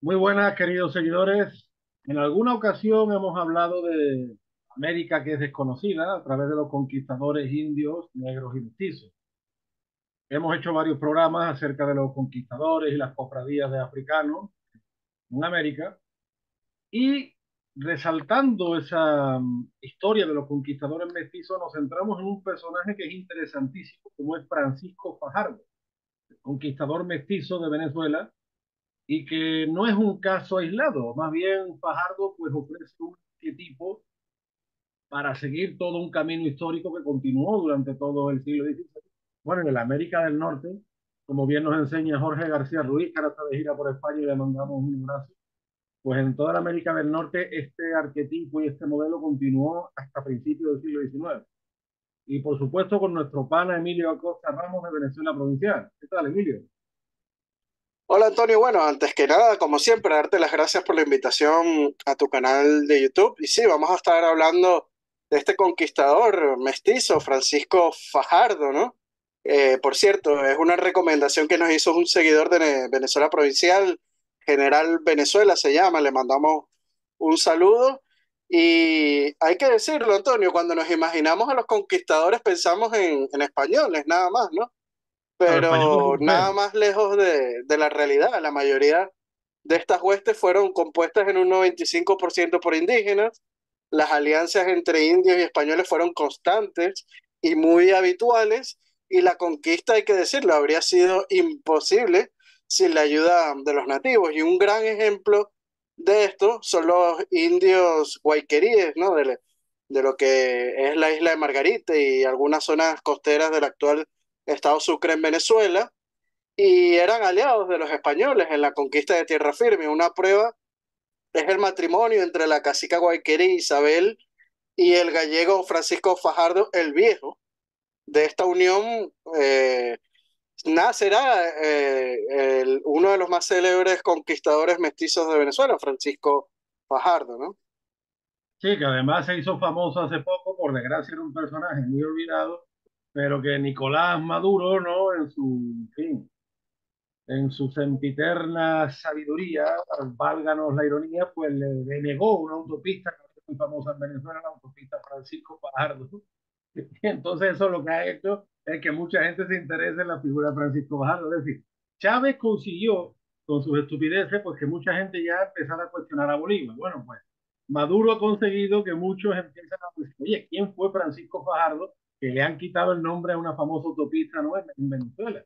Muy buenas, queridos seguidores. En alguna ocasión hemos hablado de América que es desconocida a través de los conquistadores indios, negros y mestizos. Hemos hecho varios programas acerca de los conquistadores y las cofradías de africanos en América y resaltando esa historia de los conquistadores mestizos nos centramos en un personaje que es interesantísimo, como es Francisco Fajardo, conquistador mestizo de Venezuela y que no es un caso aislado, más bien Fajardo pues ofrece un arquetipo para seguir todo un camino histórico que continuó durante todo el siglo XVI. Bueno, en la América del Norte, como bien nos enseña Jorge García Ruiz, que ahora está de gira por España y le mandamos un abrazo, pues en toda la América del Norte este arquetipo y este modelo continuó hasta principios del siglo XIX. Y por supuesto con nuestro pana Emilio Acosta Ramos de Venezuela Provincial. ¿Qué tal, Emilio? Hola Antonio, bueno, antes que nada, como siempre, darte las gracias por la invitación a tu canal de YouTube. Y sí, vamos a estar hablando de este conquistador mestizo, Francisco Fajardo, ¿no? Por cierto, es una recomendación que nos hizo un seguidor de Venezuela Provincial, General Venezuela se llama, le mandamos un saludo. Y hay que decirlo, Antonio, cuando nos imaginamos a los conquistadores pensamos en españoles, nada más, ¿no? A los españoles Pero nada europeos. más lejos de la realidad. La mayoría de estas huestes fueron compuestas en un 95% por indígenas. Las alianzas entre indios y españoles fueron constantes y muy habituales, y la conquista, hay que decirlo, habría sido imposible sin la ayuda de los nativos. Y un gran ejemplo de esto son los indios guayqueríes, ¿no? De lo que es la isla de Margarita y algunas zonas costeras del actual estado Sucre en Venezuela, y eran aliados de los españoles en la conquista de tierra firme. Una prueba es el matrimonio entre la cacica guayquerí Isabel y el gallego Francisco Fajardo el Viejo. De esta unión nacerá uno de los más célebres conquistadores mestizos de Venezuela, Francisco Fajardo, ¿no? Sí, que además se hizo famoso hace poco, por desgracia era un personaje muy olvidado, pero que Nicolás Maduro, ¿no? En fin, en su sempiterna sabiduría, válganos la ironía, pues le denegó una autopista que es muy famosa en Venezuela, la autopista Francisco Fajardo. Y entonces eso lo que ha hecho es que mucha gente se interese en la figura de Francisco Fajardo. Es decir, Chávez consiguió con sus estupideces pues que mucha gente ya empezara a cuestionar a Bolívar. Bueno, pues Maduro ha conseguido que muchos empiecen a decir, oye, ¿quién fue Francisco Fajardo? Que le han quitado el nombre a una famosa autopista, ¿no? En Venezuela.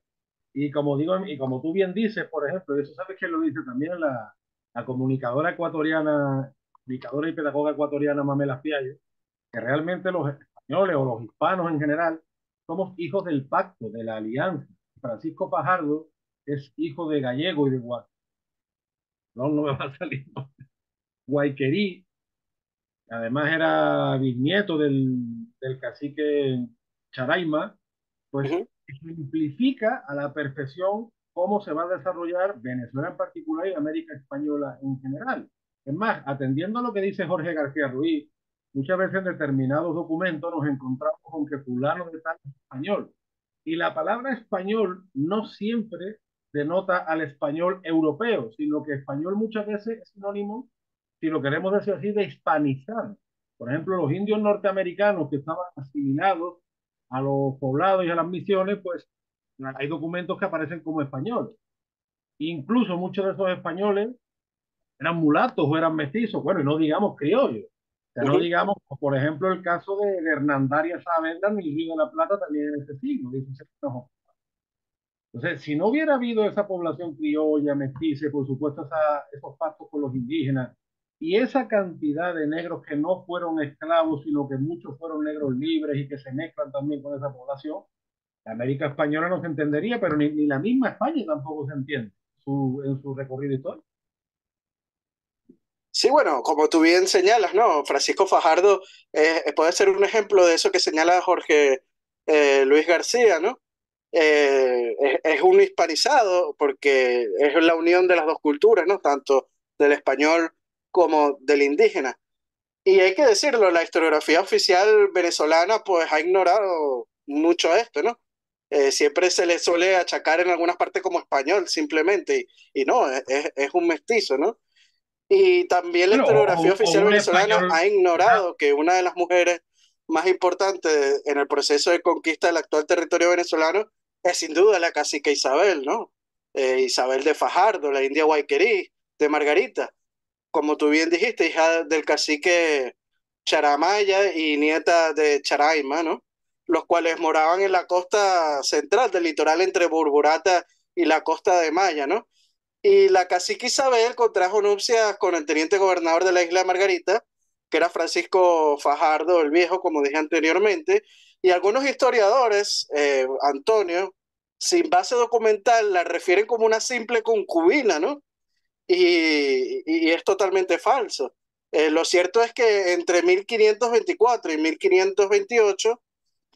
Y como digo, y como tú bien dices, por ejemplo, y eso sabes que lo dice también la comunicadora ecuatoriana, comunicadora y pedagoga ecuatoriana Mamela Fiallo, que realmente los españoles o los hispanos en general somos hijos del pacto, de la alianza. Francisco Fajardo es hijo de gallego y de no me va a salir, no, Guayquerí, además era bisnieto del cacique Charaima, pues Ujú. simplifica a la perfección cómo se va a desarrollar Venezuela en particular y América Española en general. Es más, atendiendo a lo que dice Jorge García Ruiz, muchas veces en determinados documentos nos encontramos con que fulano de tal es español. Y la palabra español no siempre denota al español europeo, sino que español muchas veces es sinónimo, si lo queremos decir así, de hispanizar. Por ejemplo, los indios norteamericanos que estaban asimilados a los poblados y a las misiones, pues hay documentos que aparecen como español. Incluso muchos de esos españoles eran mulatos o eran mestizos, bueno, y no digamos criollos. O sea, no Ujú. digamos, por ejemplo, el caso de Hernandaria Saavedra en el Río de la Plata también en ese siglo, 16. Entonces, si no hubiera habido esa población criolla, mestiza, y por supuesto esos pactos con los indígenas, y esa cantidad de negros que no fueron esclavos, sino que muchos fueron negros libres y que se mezclan también con esa población, la América española no se entendería, pero ni la misma España tampoco se entiende en su recorrido histórico. Sí, bueno, como tú bien señalas, ¿no? Francisco Fajardo puede ser un ejemplo de eso que señala Jorge Luis García, ¿no? Es un hispanizado porque es la unión de las dos culturas, ¿no? Tanto del español como del indígena. Y hay que decirlo, la historiografía oficial venezolana pues ha ignorado mucho esto, ¿no? Siempre se le suele achacar en algunas partes como español simplemente, y no, es un mestizo, ¿no? Y también la Bueno, historiografía o oficial un venezolana español, ha ajá, ignorado que una de las mujeres más importantes en el proceso de conquista del actual territorio venezolano es sin duda la cacica Isabel, ¿no? Isabel de Fajardo, la India Guayquerí, de Margarita, como tú bien dijiste, hija del cacique Charamaya y nieta de Charaima, ¿no? Los cuales moraban en la costa central del litoral entre Burburata y la costa de Maya, ¿no? Y la cacique Isabel contrajo nupcias con el teniente gobernador de la isla de Margarita, que era Francisco Fajardo el Viejo, como dije anteriormente, y algunos historiadores, Antonio, sin base documental, la refieren como una simple concubina, ¿no? Y es totalmente falso. Lo cierto es que entre 1524 y 1528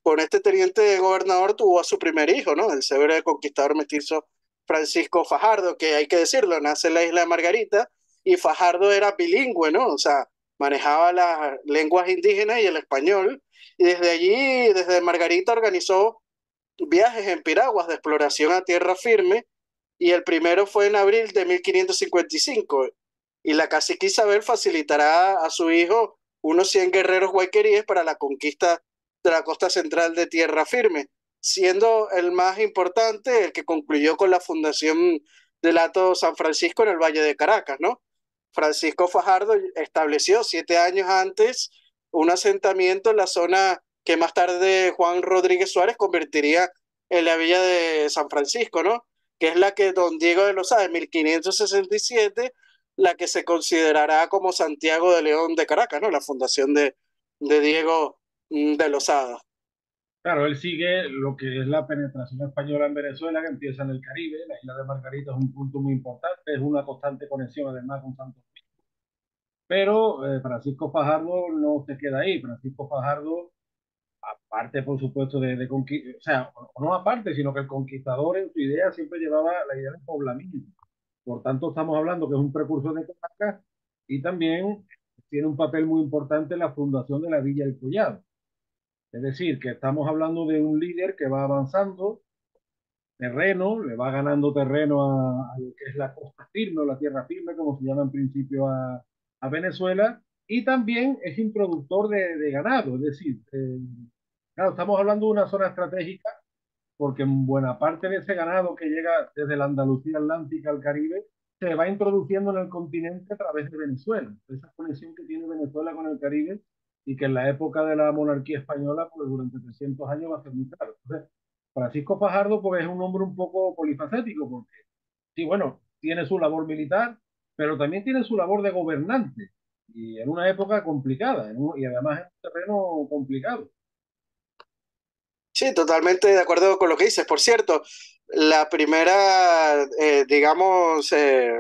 con este teniente gobernador tuvo a su primer hijo, ¿no? El severo conquistador mestizo Francisco Fajardo, que hay que decirlo, nace en la isla de Margarita y Fajardo era bilingüe, ¿no? O sea, manejaba las lenguas indígenas y el español. Y desde allí, desde Margarita, organizó viajes en piraguas de exploración a tierra firme y el primero fue en abril de 1555. Y la cacique Isabel facilitará a su hijo unos 100 guerreros guayqueríes para la conquista de la costa central de tierra firme, siendo el más importante el que concluyó con la fundación del Hato San Francisco en el Valle de Caracas, ¿no? Francisco Fajardo estableció 7 años antes un asentamiento en la zona que más tarde Juan Rodríguez Suárez convertiría en la villa de San Francisco, ¿no? Que es la que don Diego de Lozada en 1567, la que se considerará como Santiago de León de Caracas, ¿no? La fundación de Diego de Lozada. claro, él sigue lo que es la penetración española en Venezuela, que empieza en el Caribe. La isla de Margarita es un punto muy importante, es una constante conexión además con Santo Domingo. Pero Francisco Fajardo no se queda ahí. Francisco Fajardo, aparte, por supuesto, de conquistar, o sea, o no aparte, sino que el conquistador en su idea siempre llevaba la idea del poblamiento. Por tanto, estamos hablando que es un precursor de Caracas y también tiene un papel muy importante en la fundación de la Villa del Collado. Es decir, que estamos hablando de un líder que va avanzando terreno, le va ganando terreno a lo que es la costa firme o la tierra firme, como se llama en principio a Venezuela, y también es introductor de ganado, es decir, claro, estamos hablando de una zona estratégica porque en buena parte de ese ganado que llega desde la Andalucía Atlántica al Caribe se va introduciendo en el continente a través de Venezuela. Esa conexión que tiene Venezuela con el Caribe y que en la época de la monarquía española, pues durante 300 años va a ser muy claro. Entonces, Francisco Fajardo pues, es un hombre un poco polifacético, porque sí, bueno, tiene su labor militar, pero también tiene su labor de gobernante, y en una época complicada, y además en un terreno complicado. Sí, totalmente de acuerdo con lo que dices. Por cierto, la primera, digamos,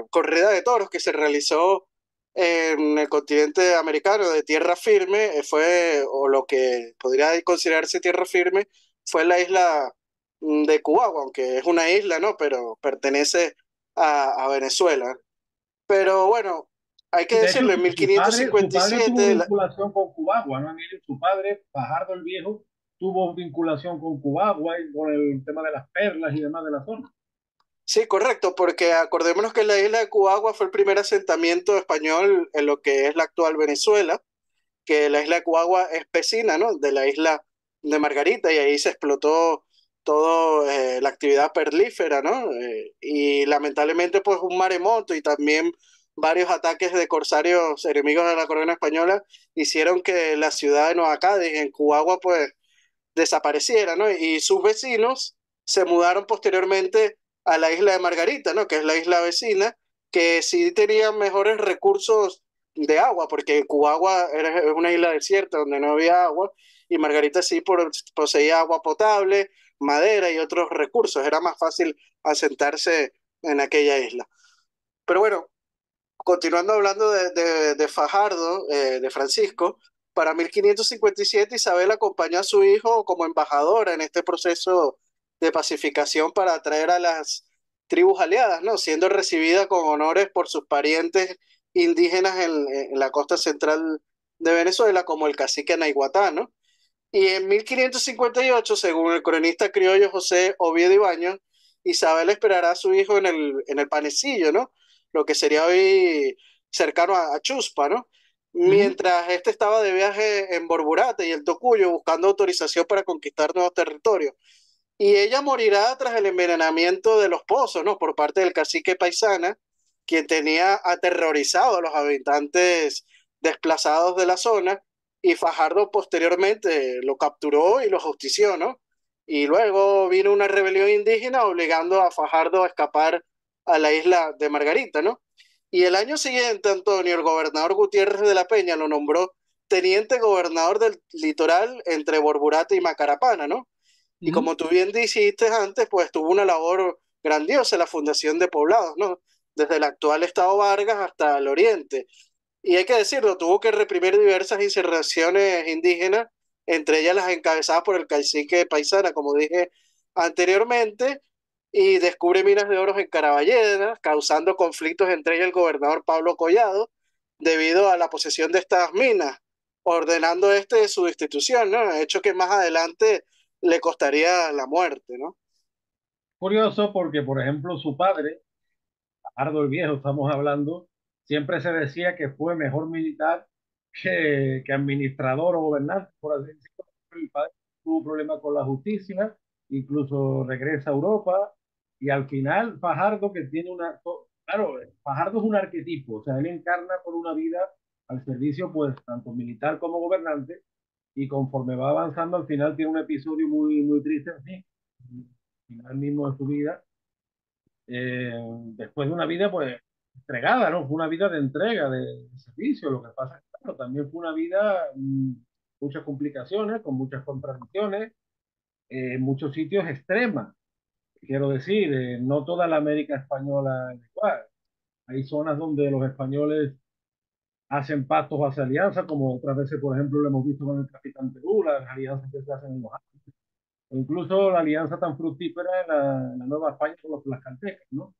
corrida de toros que se realizó en el continente americano de tierra firme fue, o lo que podría considerarse tierra firme, fue en la isla de Cuba, aunque es una isla, ¿no? Pero pertenece a Venezuela. Pero bueno, hay que Y de hecho, decirlo, en mil quinientos su cincuenta y padre tuvo siete vinculación con Cubagua, ¿no, Emilio? Su padre, Fajardo el Viejo, tuvo vinculación con Cubagua y con el tema de las perlas y demás de la zona. Sí, correcto, porque acordémonos que la isla de Cubagua fue el primer asentamiento español en lo que es la actual Venezuela, que la isla de Cubagua es vecina, ¿no? De la isla de Margarita y ahí se explotó todo la actividad perlífera, ¿no? Y lamentablemente pues un maremoto y también varios ataques de corsarios enemigos de la corona española hicieron que la ciudad de Nueva Cádiz en Cubagua pues desapareciera, ¿no? Y sus vecinos se mudaron posteriormente a la isla de Margarita, ¿no? Que es la isla vecina, que sí tenía mejores recursos de agua, porque Cubagua era una isla desierta donde no había agua, y Margarita sí poseía agua potable, madera y otros recursos. Era más fácil asentarse en aquella isla. Pero bueno, continuando hablando de Fajardo, de Francisco, para 1557 Isabel acompañó a su hijo como embajadora en este proceso de pacificación para atraer a las tribus aliadas, ¿no? Siendo recibida con honores por sus parientes indígenas en la costa central de Venezuela, como el cacique Naiguatá, ¿no? Y en 1558, según el cronista criollo José Oviedo Ibáñez, Isabel esperará a su hijo en el Panecillo, ¿no? Lo que sería hoy cercano a Chuspa, ¿no? Ujú. Mientras este estaba de viaje en Borburate y el Tocuyo buscando autorización para conquistar nuevos territorios. Y ella morirá tras el envenenamiento de los pozos, ¿no? Por parte del cacique Paisana, quien tenía aterrorizado a los habitantes desplazados de la zona, y Fajardo posteriormente lo capturó y lo justició, ¿no? Y luego vino una rebelión indígena obligando a Fajardo a escapar a la isla de Margarita, ¿no? Y el año siguiente, Antonio, el gobernador Gutiérrez de la Peña lo nombró teniente gobernador del litoral entre Borburate y Macarapana, ¿no? Y Ujú. como tú bien dijiste antes, pues tuvo una labor grandiosa en la fundación de poblados, ¿no? Desde el actual Estado Vargas hasta el oriente. Y hay que decirlo, tuvo que reprimir diversas insurrecciones indígenas, entre ellas las encabezadas por el cacique Paisana, como dije anteriormente, y descubre minas de oro en Caraballeda, causando conflictos entre ellas el gobernador Pablo Collado, debido a la posesión de estas minas, ordenando este su destitución, ¿no? Hecho que más adelante le costaría la muerte, ¿no? Curioso porque, por ejemplo, su padre, Ardo el Viejo, estamos hablando, siempre se decía que fue mejor militar que administrador o gobernante, por así decirlo. El padre tuvo problemas con la justicia, incluso regresa a Europa y al final Fajardo, que tiene una... Claro, Fajardo es un arquetipo, o sea, él encarna por una vida al servicio, pues, tanto militar como gobernante, y conforme va avanzando, al final tiene un episodio muy, muy triste, en fin, al final mismo de su vida, eh, después de una vida pues entregada, ¿no? Fue una vida de entrega, de servicio. Lo que pasa es que claro, también fue una vida, muchas complicaciones, con muchas contradicciones, en muchos sitios extremas. Quiero decir, no toda la América española es igual. Hay zonas donde los españoles hacen pactos o hacen alianzas, como otras veces, por ejemplo, lo hemos visto con el capitán Perú, las alianzas que se hacen en los Andes, o incluso la alianza tan fructífera en la Nueva España con los tlaxcaltecas, ¿no?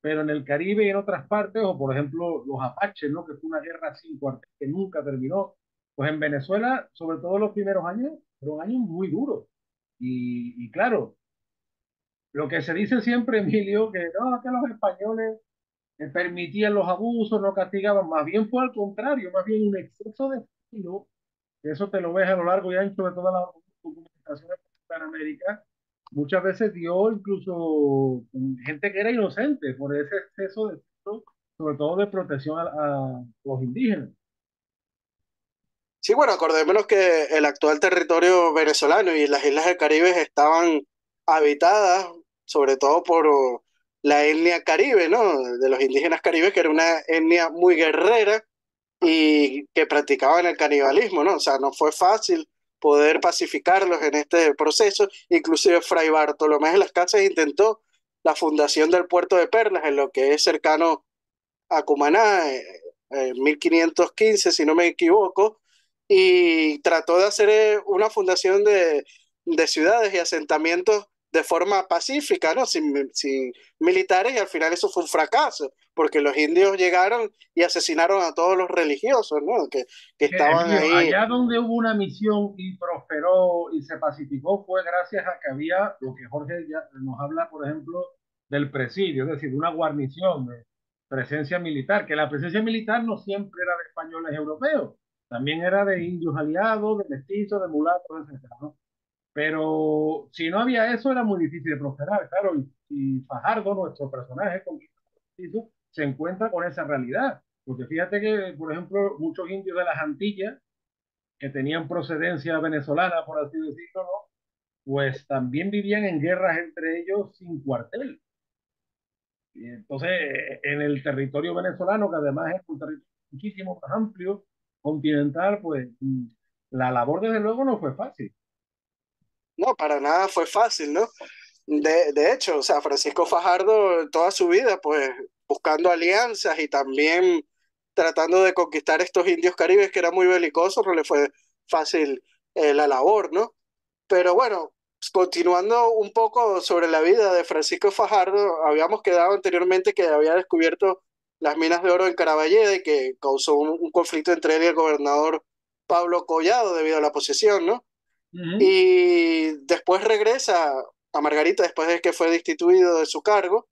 Pero en el Caribe y en otras partes, o por ejemplo los Apaches, ¿no? Que fue una guerra sin cuartel que nunca terminó. Pues en Venezuela, sobre todo los primeros años, fueron años muy duros. Y claro, lo que se dice siempre, Emilio, que no, que los españoles permitían los abusos, no castigaban, más bien fue al contrario, más bien un exceso de estilo, que eso te lo ves a lo largo y ancho de toda la documentación en América, muchas veces dio incluso gente que era inocente por ese exceso de estilo, sobre todo de protección a los indígenas. Sí, bueno, acordémonos que el actual territorio venezolano y las islas del Caribe estaban habitadas sobre todo por la etnia caribe, ¿no? De los indígenas caribes, que era una etnia muy guerrera y que practicaban el canibalismo, ¿no? O sea, no fue fácil poder pacificarlos en este proceso. Inclusive Fray Bartolomé de las Casas intentó la fundación del puerto de Perlas, en lo que es cercano a Cumaná, en 1515, si no me equivoco, y trató de hacer una fundación de ciudades y asentamientos de forma pacífica, ¿no? Sin militares, y al final eso fue un fracaso, porque los indios llegaron y asesinaron a todos los religiosos, ¿no? Que estaban Emilio, ahí. allá donde hubo una misión y prosperó y se pacificó fue gracias a que había lo que Jorge ya nos habla, por ejemplo, del presidio, es decir, una guarnición de presencia militar, que la presencia militar no siempre era de españoles europeos, también era de indios aliados, de mestizos, de mulatos, etcétera, ¿no? Pero si no había eso, era muy difícil de prosperar, claro, y Fajardo, nuestro personaje, se encuentra con esa realidad. Porque fíjate que, por ejemplo, muchos indios de las Antillas, que tenían procedencia venezolana, por así decirlo, ¿no? Pues también vivían en guerras entre ellos sin cuartel. Y entonces, en el territorio venezolano, que además es un territorio muchísimo más amplio, continental, pues la labor desde luego no fue fácil. No, para nada fue fácil, ¿no? De hecho, o sea, Francisco Fajardo toda su vida, pues buscando alianzas y también tratando de conquistar estos indios caribes que eran muy belicosos, no le fue fácil la labor, ¿no? Pero bueno, continuando un poco sobre la vida de Francisco Fajardo, habíamos quedado anteriormente que había descubierto las minas de oro en Caraballeda y que causó un conflicto entre él y el gobernador Pablo Collado debido a la posesión, ¿no? Ujú. y después regresa a Margarita después de que fue destituido de su cargo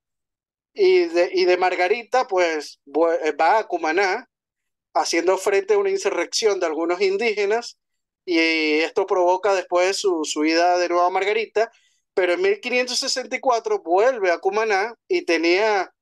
y de Margarita pues va a Cumaná haciendo frente a una insurrección de algunos indígenas y esto provoca después su ida de nuevo a Margarita, pero en 1564 vuelve a Cumaná y tenía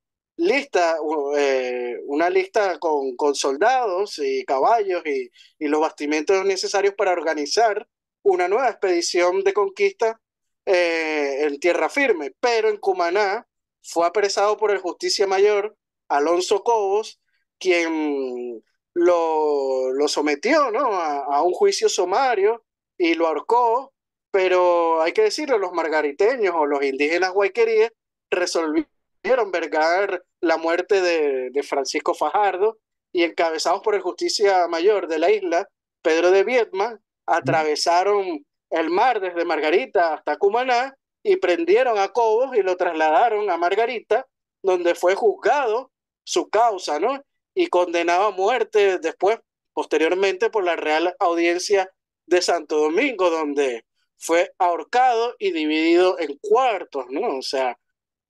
una lista con soldados y caballos y los bastimentos necesarios para organizar una nueva expedición de conquista en tierra firme, pero en Cumaná fue apresado por el Justicia Mayor Alonso Cobos, quien lo sometió, ¿no? A un juicio sumario y lo ahorcó, pero hay que decirlo, los margariteños o los indígenas guayqueríes resolvieron vergar la muerte de Francisco Fajardo y encabezados por el justicia mayor de la isla, Pedro de Viedma, atravesaron el mar desde Margarita hasta Cumaná y prendieron a Cobos y lo trasladaron a Margarita, donde fue juzgado su causa, ¿no? Y condenado a muerte después, posteriormente, por la Real Audiencia de Santo Domingo, donde fue ahorcado y dividido en cuartos, ¿no? O sea,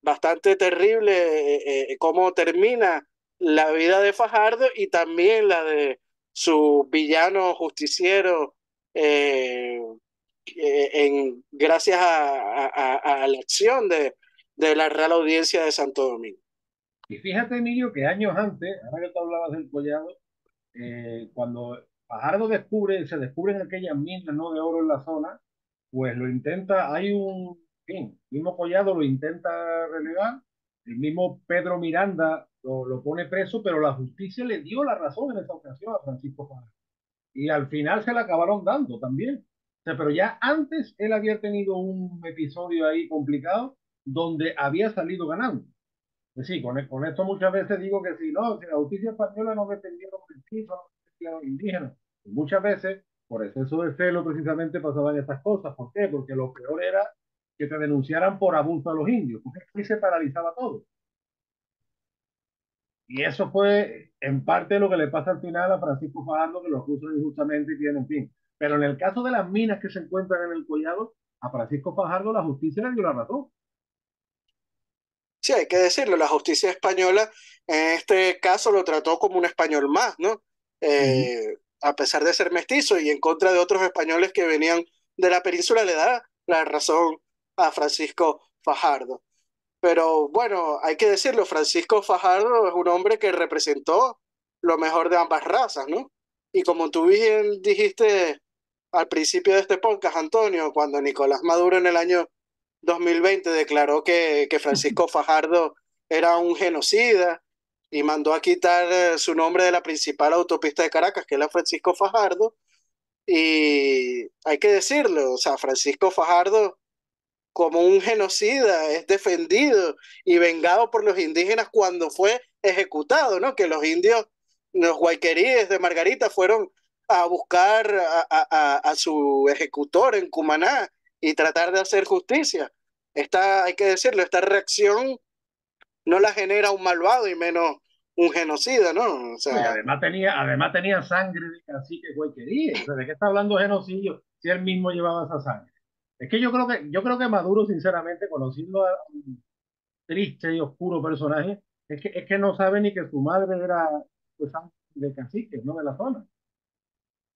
bastante terrible cómo termina la vida de Fajardo y también la de su villano justiciero eh, gracias a la acción de la Real Audiencia de Santo Domingo. Y fíjate, Emilio, que años antes, ahora que tú hablabas del collado, cuando Fajardo se descubren aquellas minas, ¿no?, de oro en la zona, pues lo intenta, hay un, en fin, el mismo Collado lo intenta relegar, el mismo Pedro Miranda lo pone preso, pero la justicia le dio la razón en esa ocasión a Francisco Fajardo. Y al final se la acabaron dando también. O sea, pero ya antes él había tenido un episodio ahí complicado donde había salido ganando. Pues sí, con esto muchas veces digo que si no, si la justicia española no defendía a los mestizos, no defendía a los indígenas, y muchas veces, por exceso de celo, precisamente pasaban estas cosas. ¿Por qué? Porque lo peor era que te denunciaran por abuso a los indios, porque aquí se paralizaba todo. Y eso fue en parte lo que le pasa al final a Francisco Fajardo, que lo acusan injustamente y tiene, en fin. Pero en el caso de las minas que se encuentran en el Collado, a Francisco Fajardo la justicia le dio la razón. Sí, hay que decirlo, la justicia española en este caso lo trató como un español más, ¿no? Uh A pesar de ser mestizo y en contra de otros españoles que venían de la península, le da la razón a Francisco Fajardo. Pero bueno, hay que decirlo, Francisco Fajardo es un hombre que representó lo mejor de ambas razas, ¿no? Y como tú bien dijiste al principio de este podcast, Antonio, cuando Nicolás Maduro en el año 2020 declaró que Francisco Fajardo era un genocida y mandó a quitar su nombre de la principal autopista de Caracas, que era Francisco Fajardo, y hay que decirlo, o sea, Francisco Fajardo como un genocida, es defendido y vengado por los indígenas cuando fue ejecutado, ¿no? Que los indios, los guayqueríes de Margarita fueron a buscar a su ejecutor en Cumaná y tratar de hacer justicia. Esta, hay que decirlo, esta reacción no la genera un malvado y menos un genocida, ¿no? O Y sea, además tenía sangre de cacique Guayquerí. O sea, ¿de qué está hablando genocidio si él mismo llevaba esa sangre? Es que yo creo que Maduro, sinceramente, conociendo a un triste y oscuro personaje, es que no sabe ni que su madre era pues, sangre de cacique, no de la zona.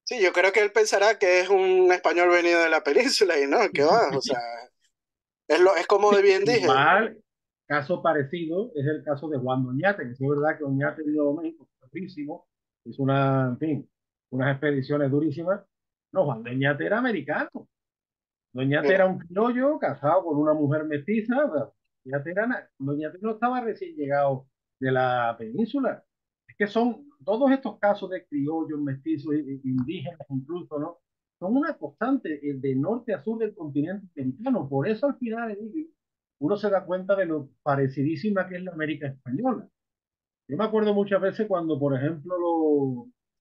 sí, yo creo que él pensará que es un español venido de la península y no, que va, o sea, es como de bien dije, Igual, caso parecido es el caso de Juan Doñate, que sí es verdad que Doñate vino a México, durísimo, hizo una, en fin, unas expediciones durísimas. No, Juan Doñate era americano. Doñate era mira. un criollo casado con una mujer mestiza. Doñate no estaba recién llegado de la península. Es que son todos estos casos de criollos, mestizos, indígenas incluso, ¿no? Son una constante de norte a sur del continente americano. Por eso al final uno se da cuenta de lo parecidísima que es la América española. Yo me acuerdo muchas veces cuando, por ejemplo,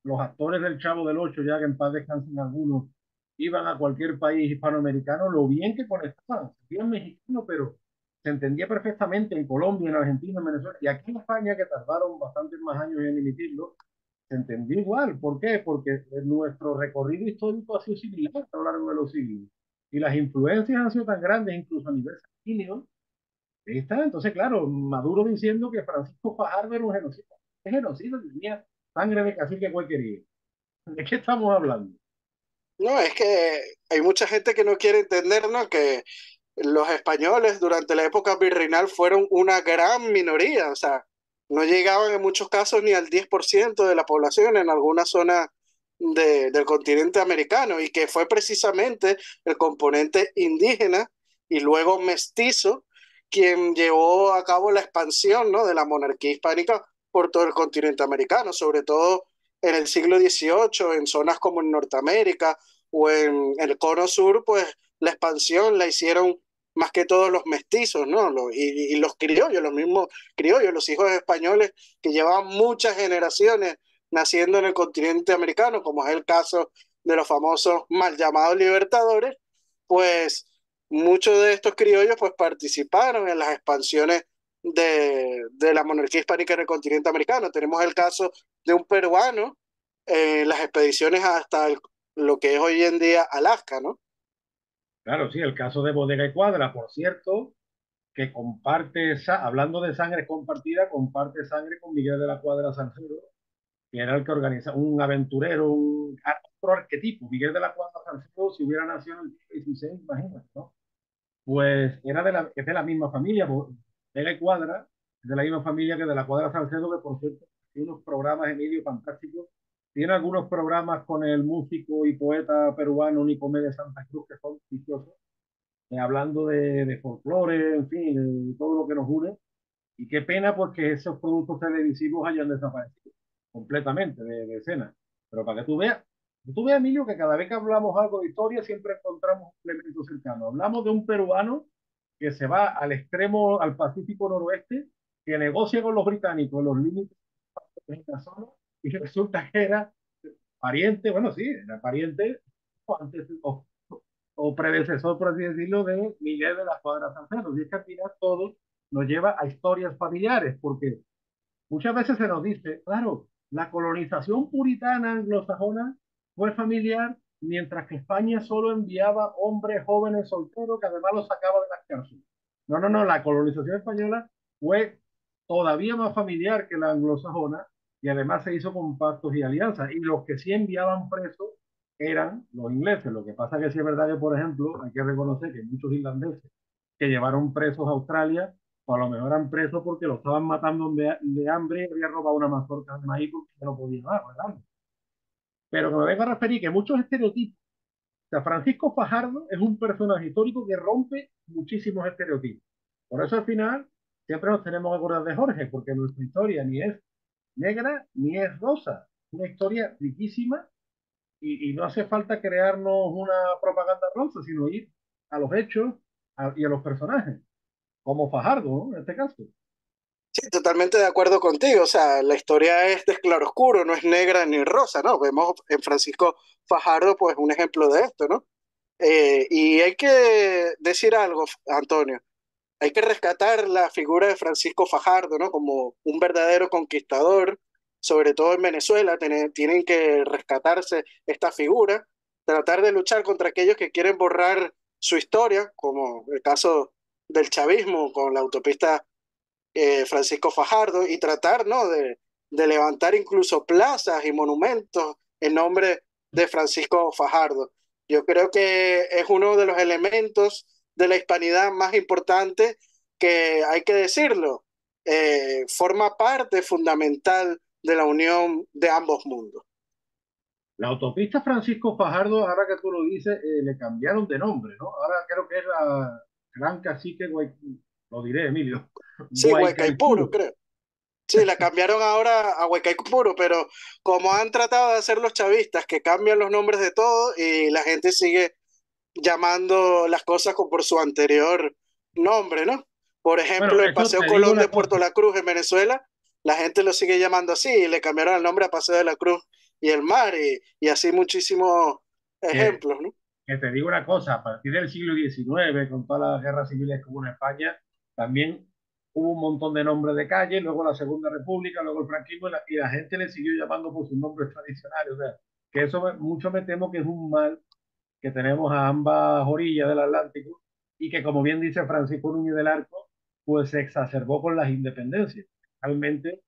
los actores del Chavo del Ocho, ya que en paz descansen algunos, iban a cualquier país hispanoamericano, lo bien que conectaban, se sentían mexicanos, pero se entendía perfectamente en Colombia, en Argentina, en Venezuela, y aquí en España, que tardaron bastantes más años en emitirlo, se entendió igual. ¿Por qué? Porque nuestro recorrido histórico ha sido similar a lo largo de los siglos. Y las influencias han sido tan grandes, incluso a nivel sanguíneo. Ahí está. Entonces, claro, Maduro diciendo que Francisco Fajardo era un genocida. Es genocida, tenía sangre de cacique cualquiera. ¿De qué estamos hablando? No, es que hay mucha gente que no quiere entender, ¿no? Que los españoles durante la época virreinal fueron una gran minoría, o sea, no llegaban en muchos casos ni al 10% de la población en alguna zona del continente americano y que fue precisamente el componente indígena y luego mestizo quien llevó a cabo la expansión, ¿no? de la monarquía hispánica por todo el continente americano, sobre todo en el siglo XVIII, en zonas como en Norteamérica o en el Cono Sur, pues la expansión la hicieron más que todos los mestizos, ¿no? Y los criollos, los mismos criollos, los hijos españoles que llevaban muchas generaciones naciendo en el continente americano, como es el caso de los famosos mal llamados libertadores, pues muchos de estos criollos pues participaron en las expansiones de la monarquía hispánica en el continente americano. Tenemos el caso de un peruano en las expediciones hasta lo que es hoy en día Alaska, ¿no? Claro, sí, el caso de Bodega y Cuadra, por cierto, que comparte, hablando de sangre compartida, comparte sangre con Miguel de la Cuadra Salcedo, que era el que organiza, un aventurero, otro arquetipo. Miguel de la Cuadra Salcedo, si hubiera nacido en el 16, imagínate, ¿no? Pues era es de la misma familia, Bodega y Cuadra, es de la misma familia que de la Cuadra Salcedo, que por cierto, tiene unos programas, Emilio, fantásticos. Tiene algunos programas con el músico y poeta peruano Nicomé Santa Cruz, que son deliciosos, hablando de folclore, en fin, de todo lo que nos une. Y qué pena porque esos productos televisivos hayan desaparecido completamente de escena. Pero para que tú veas, Emilio, que cada vez que hablamos algo de historia siempre encontramos un elemento cercano. Hablamos de un peruano que se va al extremo, al Pacífico Noroeste, que negocia con los británicos los límites de la zona y resulta que era pariente, bueno, sí, era pariente o antes, o predecesor, por así decirlo, de Miguel de las Cuadras Salcedo. Y es que al final todo nos lleva a historias familiares, porque muchas veces se nos dice, claro, la colonización puritana anglosajona fue familiar, mientras que España solo enviaba hombres jóvenes solteros que además los sacaba de las cárceles. No, no, no, la colonización española fue todavía más familiar que la anglosajona y además se hizo con pactos y alianzas. Y los que sí enviaban presos eran los ingleses. Lo que pasa es que sí es verdad que, por ejemplo, hay que reconocer que muchos irlandeses que llevaron presos a Australia o a lo mejor eran presos porque lo estaban matando de hambre y había robado una mazorca de maíz porque no podía dar, ¿verdad? Pero que me vengo a referir que muchos estereotipos, o sea, Francisco Fajardo es un personaje histórico que rompe muchísimos estereotipos. Por eso al final siempre nos tenemos que acordar de Jorge, porque nuestra historia ni es negra ni es rosa. Una historia riquísima y no hace falta crearnos una propaganda rosa, sino ir a los hechos y a los personajes, como Fajardo, ¿no? En este caso. Sí, totalmente de acuerdo contigo. O sea, la historia es de claroscuro, no es negra ni rosa, ¿no? Vemos en Francisco Fajardo, pues, un ejemplo de esto, ¿no? Y hay que decir algo, Antonio. Hay que rescatar la figura de Francisco Fajardo, ¿no? Como un verdadero conquistador, sobre todo en Venezuela, tienen que rescatarse esta figura, tratar de luchar contra aquellos que quieren borrar su historia, como el caso del chavismo con la autopista Francisco Fajardo y tratar, ¿no? de levantar incluso plazas y monumentos en nombre de Francisco Fajardo. Yo creo que es uno de los elementos de la hispanidad más importante que hay que decirlo. Forma parte fundamental de la unión de ambos mundos. La autopista Francisco Fajardo, ahora que tú lo dices, le cambiaron de nombre, ¿no? Ahora creo que es la Gran Cacique, lo diré, Emilio, Sí, Huaycaipuro, Guaycaipuro. creo. Sí, la cambiaron ahora a Huaycaipuro, pero como han tratado de hacer los chavistas, que cambian los nombres de todo y la gente sigue llamando las cosas por su anterior nombre, ¿no? Por Bueno, ejemplo, el eso Paseo te digo Colón de una Puerto cosa, La Cruz en Venezuela, la gente lo sigue llamando así y le cambiaron el nombre a Paseo de la Cruz y el Mar y así muchísimos que, ejemplos, ¿no? que te digo una cosa, a partir del siglo XIX, con todas las guerras civiles que hubo en España, también hubo un montón de nombres de calle, luego la Segunda República, luego el franquismo, y la gente le siguió llamando por sus nombres tradicionales. O sea, que eso mucho me temo que es un mal que tenemos a ambas orillas del Atlántico y que, como bien dice Francisco Núñez del Arco, pues se exacerbó con las independencias. Realmente,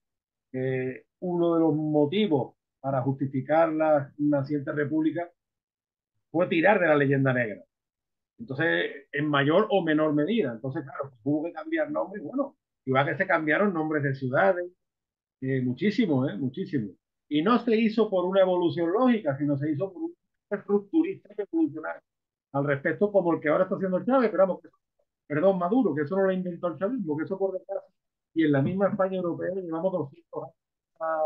uno de los motivos para justificar la naciente república fue tirar de la leyenda negra. Entonces, en mayor o menor medida. Entonces, claro, pues, hubo que cambiar nombres. Bueno, igual que se cambiaron nombres de ciudades, muchísimo, muchísimo. Y no se hizo por una evolución lógica, sino se hizo por un estructurista revolucionario al respecto, como el que ahora está haciendo Chávez, pero vamos, perdón, Maduro, que eso no lo inventó el chavismo, que eso por detrás. Y en la misma España europea llevamos 200 años a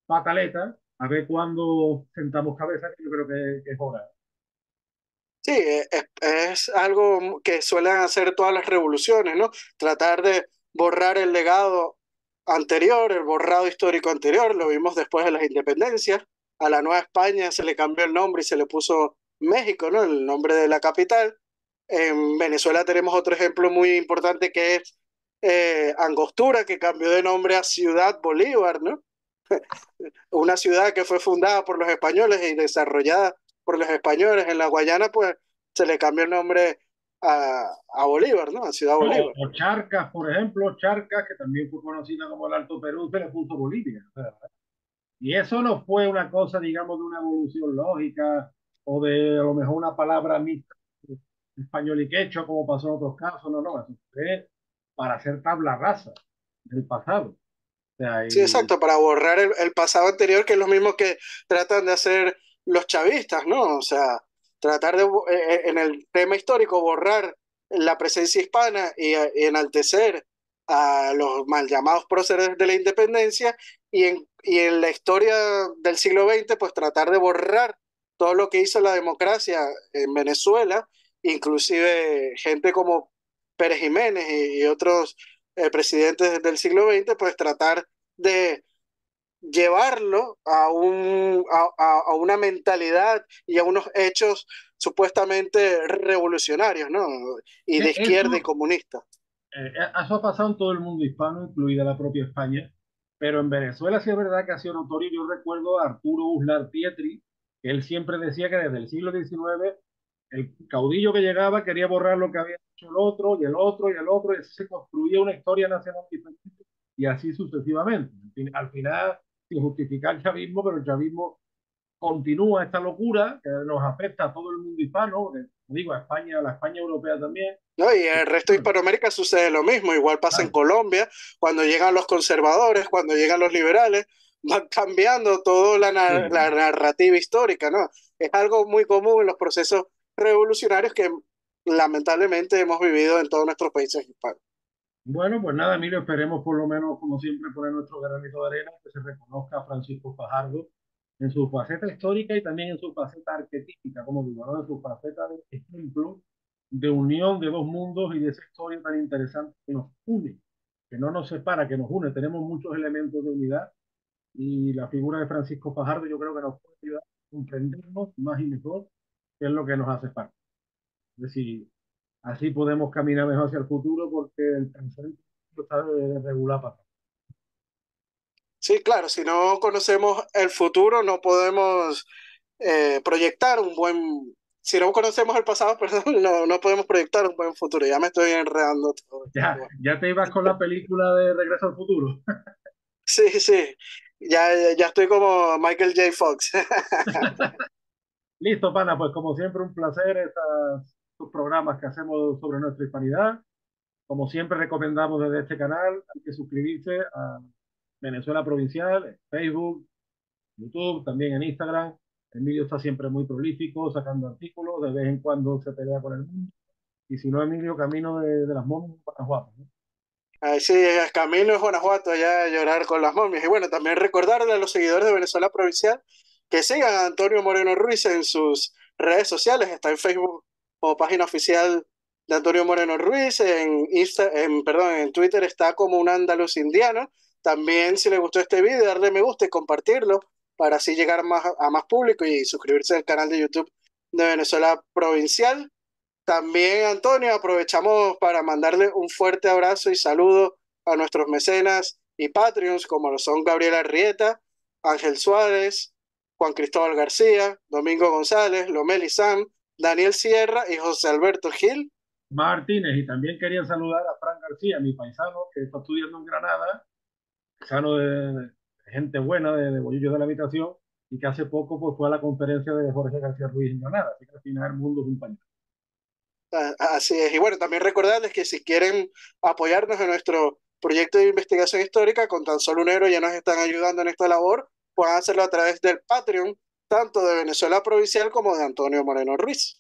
pataleta, a ver cuándo sentamos cabeza, que yo creo que es hora. Sí, es algo que suelen hacer todas las revoluciones, ¿no? Tratar de borrar el legado anterior, el borrado histórico anterior, lo vimos después de las independencias. A la Nueva España se le cambió el nombre y se le puso México, ¿no? El nombre de la capital. En Venezuela tenemos otro ejemplo muy importante que es Angostura, que cambió de nombre a Ciudad Bolívar, ¿no? Una ciudad que fue fundada por los españoles y desarrollada por los españoles en la Guayana, pues se le cambió el nombre a Bolívar, ¿no? A Ciudad No, Bolívar. o Charcas, por ejemplo, Charcas, que también fue conocida como el Alto Perú, se le puso Bolivia. O sea, y eso no fue una cosa, digamos, de una evolución lógica o de a lo mejor una palabra mixta español y quechua, como pasó en otros casos. No, no, eso fue para hacer tabla rasa del pasado. O sea, Sí, y exacto, para borrar el pasado anterior, que es lo mismo que tratan de hacer los chavistas, ¿no? O sea, tratar de, en el tema histórico, borrar la presencia hispana y enaltecer a los mal llamados próceres de la independencia y en la historia del siglo XX, pues tratar de borrar todo lo que hizo la democracia en Venezuela, inclusive gente como Pérez Jiménez y otros presidentes del siglo XX, pues tratar de llevarlo a una mentalidad y a unos hechos supuestamente revolucionarios, ¿no? Y de izquierda y eso, comunista. eso ha pasado en todo el mundo hispano, incluida la propia España, pero en Venezuela sí es verdad que ha sido notorio. Yo recuerdo a Arturo Uslar Pietri, que él siempre decía que desde el siglo XIX el caudillo que llegaba quería borrar lo que había hecho el otro y el otro y el otro, y así se construía una historia nacional diferente y así sucesivamente. Al final, sin justificar el chavismo, pero el chavismo continúa esta locura que nos afecta a todo el mundo hispano, como digo, a España, a la España europea también. ¿No? Y en el resto de Hispanoamérica sucede lo mismo, igual pasa en Claro, Colombia, cuando llegan los conservadores, cuando llegan los liberales, van cambiando toda la sí. narrativa histórica, ¿no? Es algo muy común en los procesos revolucionarios que lamentablemente hemos vivido en todos nuestros países hispanos. Bueno, pues nada, Emilio, esperemos por lo menos, como siempre, poner nuestro granito de arena, que se reconozca a Francisco Fajardo en su faceta histórica y también en su faceta arquetípica, como digo, ¿no? En su faceta de ejemplo de unión de dos mundos y de esa historia tan interesante que nos une, que no nos separa, que nos une. Tenemos muchos elementos de unidad y la figura de Francisco Fajardo yo creo que nos puede ayudar a comprendernos más y mejor qué es lo que nos hace falta. Es decir, así podemos caminar mejor hacia el futuro porque el presente está de regular para. Sí, claro, si no conocemos el futuro, no podemos proyectar un buen, si no conocemos el pasado, perdón, no podemos proyectar un buen futuro. Ya me estoy enredando todo esto, pero Ya, bueno. ya te ibas con la película de Regreso al Futuro. Sí, sí, ya estoy como Michael J. Fox. Listo, pana, pues como siempre un placer estos programas que hacemos sobre nuestra hispanidad. Como siempre recomendamos desde este canal, hay que suscribirse a Venezuela Provincial, en Facebook, YouTube, también en Instagram. Emilio está siempre muy prolífico, sacando artículos, de vez en cuando se pelea con el mundo. Y si no, Emilio, camino de las momias para Guanajuato, ¿no? Ahí sí, camino es Guanajuato, ya a llorar con las momias. Y bueno, también recordarle a los seguidores de Venezuela Provincial que sigan a Antonio Moreno Ruiz en sus redes sociales. Está en Facebook como página oficial de Antonio Moreno Ruiz. Perdón, en Twitter está como un andaluz indiano. También, si les gustó este video, darle me gusta y compartirlo para así llegar a más público y suscribirse al canal de YouTube de Venezuela Provincial. También, Antonio, aprovechamos para mandarle un fuerte abrazo y saludo a nuestros mecenas y Patreons, como lo son Gabriela Arrieta, Ángel Suárez, Juan Cristóbal García, Domingo González, Lomeli Sam, Daniel Sierra y José Alberto Gil. Martínez, y también quería saludar a Fran García, mi paisano, que está estudiando en Granada, paisano de gente buena, de bolillos de la habitación, y que hace poco pues, fue a la conferencia de Jorge García Ruiz en Granada, así que al final el mundo es un pañuelo. Así es. Y bueno, también recordarles que si quieren apoyarnos en nuestro proyecto de investigación histórica, con tan solo 1 euro ya nos están ayudando en esta labor, pueden hacerlo a través del Patreon, tanto de Venezuela Provincial como de Antonio Moreno Ruiz.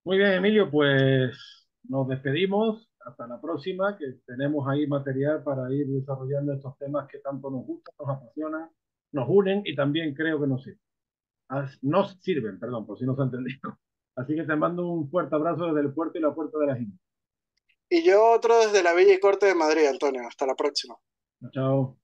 Muy bien, Emilio, pues nos despedimos. Hasta la próxima, que tenemos ahí material para ir desarrollando estos temas que tanto nos gustan, nos apasionan, nos unen y también creo que nos sirven. Nos sirven, perdón, por si no se ha entendido. Así que te mando un fuerte abrazo desde el puerto y la puerta de la gente. Y yo otro desde la Villa y Corte de Madrid, Antonio. Hasta la próxima. Chao.